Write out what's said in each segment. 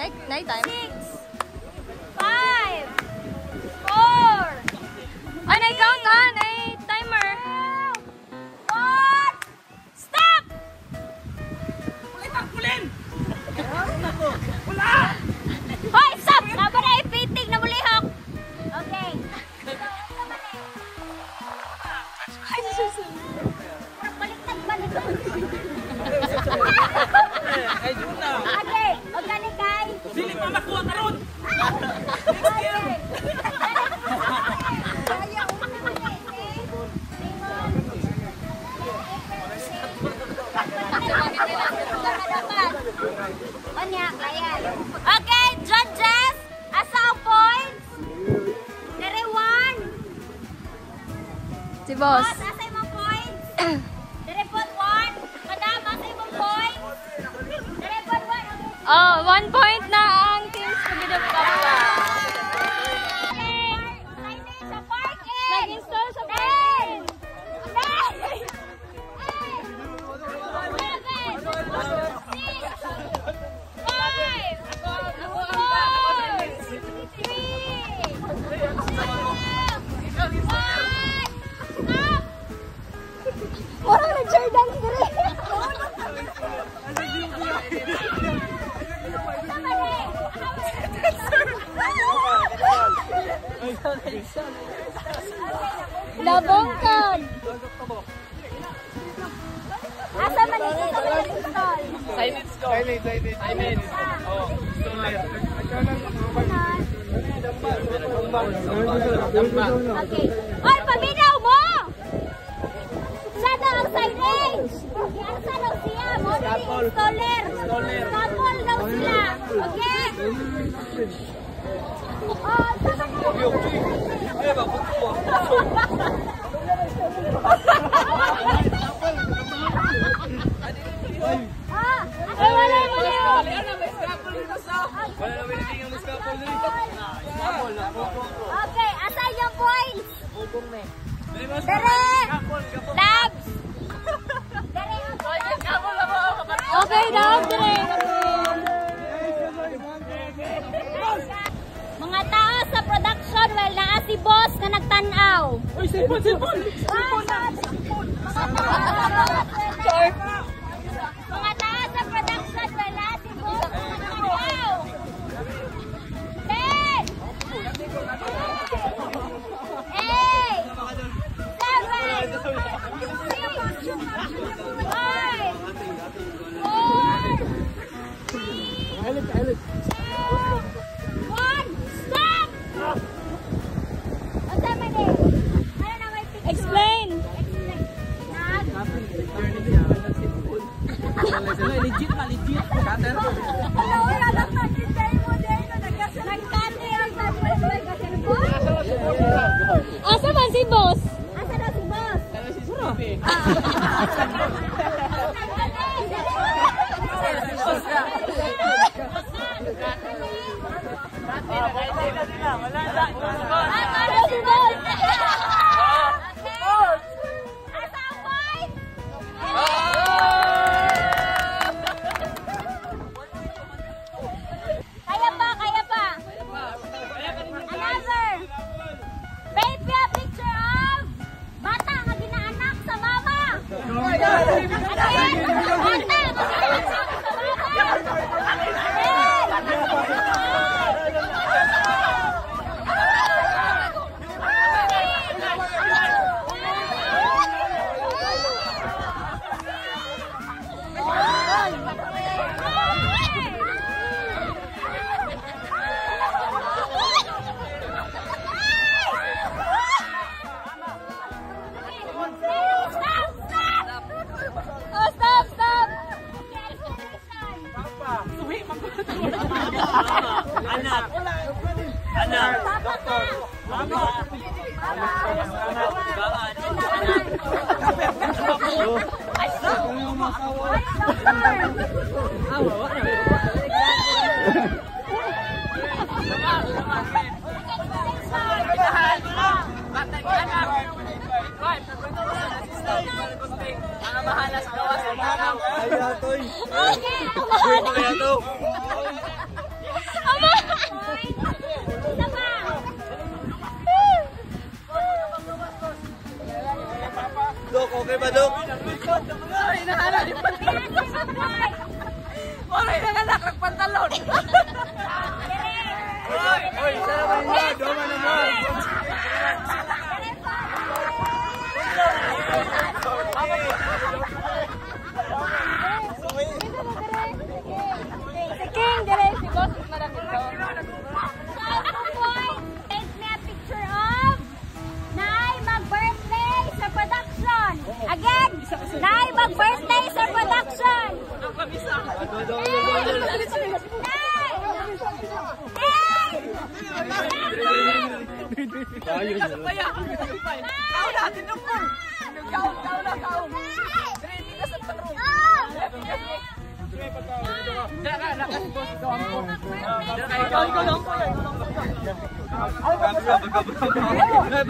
Night time. 6, 5, 4. Ay, na-count ka! Timer! 1, stop! Kulin! Wala! Hoy, stop! Naba na ipitig na mulihok. Okay. Ay, susunod. Baliktad ba nito? Ay, doon na. Okay, huwag ka ni Kai. Dili pa makuha ka ron. Okay. Okay, judges, asa ang points? Dari 1. Si boss. Boss, asa yung points? Dari po 1. Madam, asa yung points? Dari po 1. Oh, 1 point na ang Team Scooby-Doo Papa. Okay, signage sa parking. Nag-install sa parking. 10, 9, 8, 7, 6, 5, 4, 3, 2, 1, stop! Parang nag-Jordan sila. Labongkan. Asa man ito sa install? Silence ko. Silence. Oh, Okay. Oy, paminaw mo! Sana ang signage! Asa daw siya? Modeling installer! Couple daw sila! Okay? Oh, sama Okay, asa yung points? Dere! Labs! Dere! Okay, down, dire. Mga tao sa production, well, naa si boss na nagtanaw. Uy, sipon! Mga tao sa production, well, naa si boss na nagtanaw. 10! 8! 7! 6! 5! 4! 3, 2, 1, stop! Explain. Legit. Cutter. Asa man si boss? Asa daw si boss? Kaya pa. Another. Baby, a picture of bata nga ginaanak sa mama. Again, bata nga ginaanak sa Anak. Doktor. Mama. Okay, Isa pa. Dok, okay ba, Dok? Ay, nahanap yung pantalon. Oray, nanganak ng pantalon. Oy, sana ba yun? Doma naman. Si King, dire. Si Boss, marami ko. Take me a picture of Nay mag-birthday sa production. Again, Nay mag-birthday sa production. Kau natin ng pool. Kau na, kau. Dili ka sa tarong.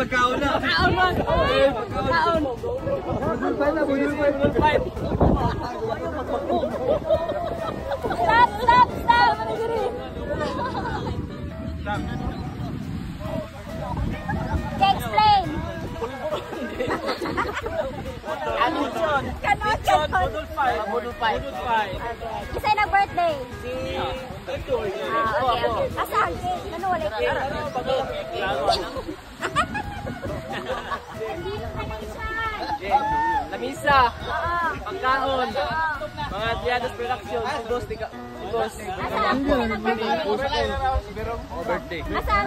Pagkaon na. Stop. Explain. Budol 5. Isa nag-birthday. Okay. Asan? Nanulit. Lamisa, pagkaon, mga Diadas Production, si Boss. Asan? Birthday. Asan?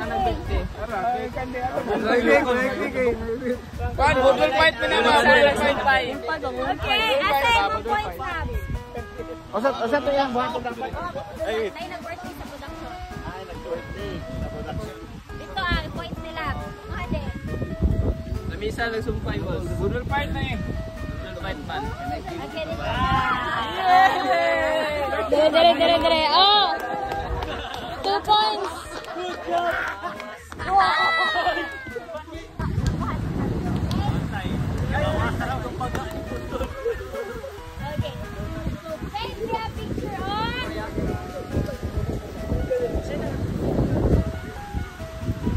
Pan, budol fight pa naman. Okay, asan yung points na? Asa to yan? Buhat ko dapat. Nay nag-birthday sa production. Dito points nila. Mahade. Lamisa, nagsumpay, Boss. Budol fight na eh. Budol fight pa. Okay, dito. Dire. Oh! 2 points. Okay. Take me a picture on.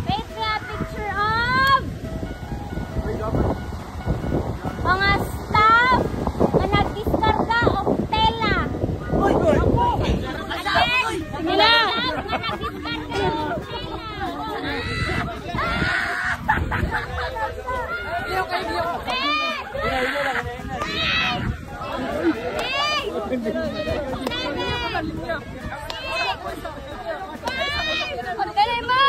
Take me a picture of mga staff na nagdiskarga of tela. Mila! Dali mo!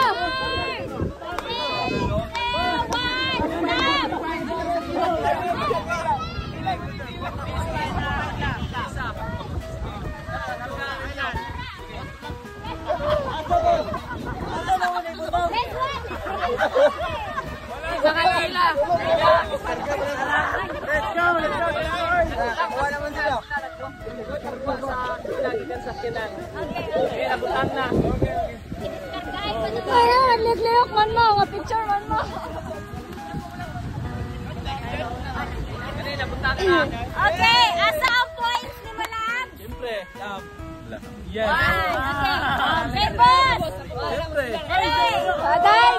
Nakakuha naman sila. Sa kinan. Okay, nabutan na. Ayan, ligliyok man mo. Picture man mo. Kani, nabutan na. Okay, asa ang points ni Malam? Siyempre, yes. Okay, okay, boss! Siyempre. Bagay!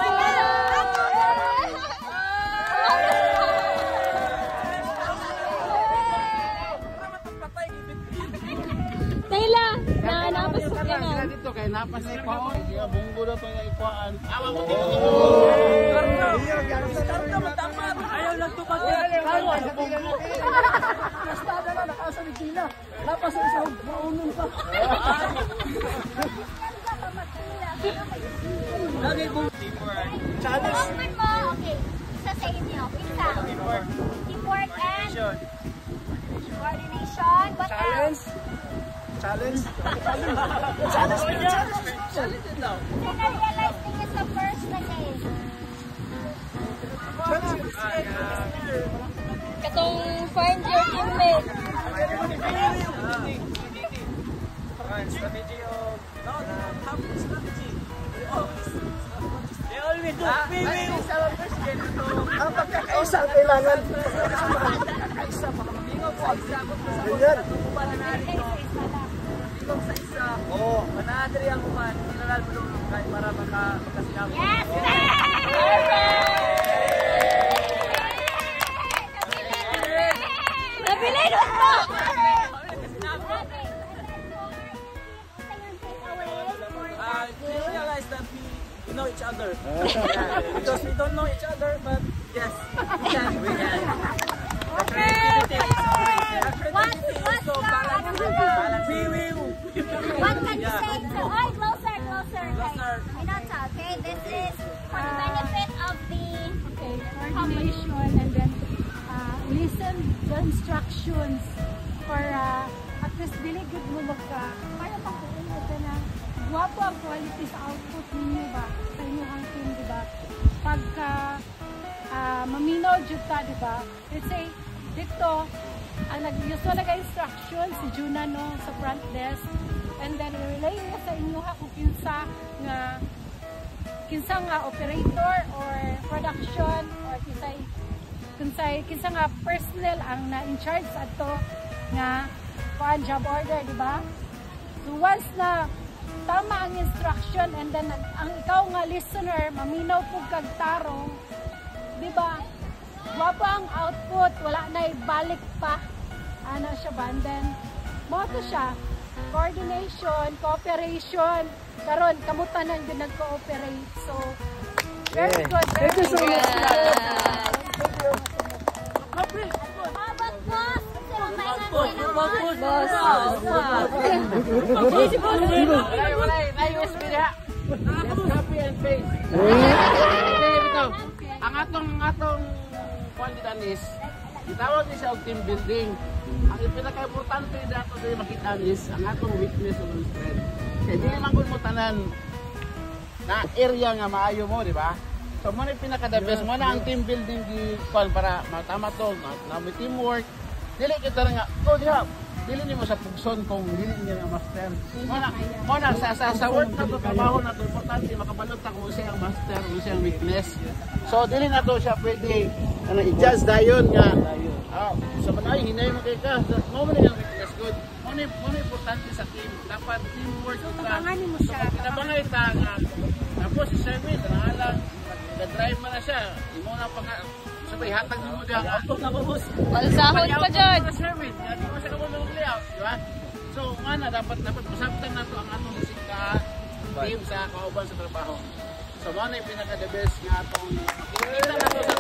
Tayla! Napasok ka na. Dito kay napas na ipao. Bunggo na pa nga ipaan. Ayaw lang tukas niya. Kastada na nakasa ni Tina. Napas na isa maunon pa. Lagi kong Movement mo, okay. Isa sa inyo, isa. Teamwork and coordination. What else? Challenge. Na-realize ninyo sa first na game. Katong find your teammate. strategy of top strategy. They always do swimming. Ang pagkakaisa kailangan. Pagkakaisa para mabingog sa isa. Ganyan. Bingog sa isa. Oo. diri ang kuman, kinalal mo dong kay para makasinabi. Yes! Nabilinos mo! We realize that we know each other. Because we don't know each other, but yes, we can. What can you say to closer. Minota, okay? This is for the benefit of the Coordination and then listen the instructions for at least dili good mo kaya pa ko ito na guwapo ang quality sa output ninyo ba sa inyong team, di ba? Pagka maminaw jud ta, di ba? Let's say dito ang nag-usual na instruction si Juna no sa front desk, and then i-relay niya sa inyo ha kung kinsa nga operator or production or kinsa nga personnel ang na in charge sa ato nga kuan job order, di ba? So once na tama ang instruction and then ang ikaw nga listener maminaw pug kag tarong, di ba? Wapo ang output, wala na ibalik pa. Ano siya ba? And then mo to siya coordination, cooperation. Karon kamutan nang din nag-cooperate. So very good. Thank you so much. Abot boss! Copy and paste. Ang atong kwantitan is gitawag ni sa team building. Ang pinaka-importante dato dili makita is ang atong weakness ug strength. Kaya dili man gud mo tanan na area nga maayo mo, di ba? So mo na pinaka-the best mo na ang team building gi para matama to, na may teamwork. Dili kita nga go diha. Dili nimo sa pugson kung dili niya nga master. Mo na sa work na to trabaho na to importante makabalot ta kung siya ang master, kung siya ang weakness. So dili na to siya pwede ano i-judge dayon nga. Sa manay hinay mo kay ka. Mo man ang weakness good. Mo na importante sa team. Dapat teamwork ta. Tabanganin mo siya. Kinabangay ta nga. Tapos si Sherwin na nag-drive man na siya. Imo na pa sabay hatag mo diha ang auto na boss. Balsahon pa dyan. Sherwin, di mo siya kamulong layout, di ba? So, mana dapat masabtan na to ang atong musika team sa kauban sa trabaho. So, mana yung pinaka-the best nga atong makikita na to sa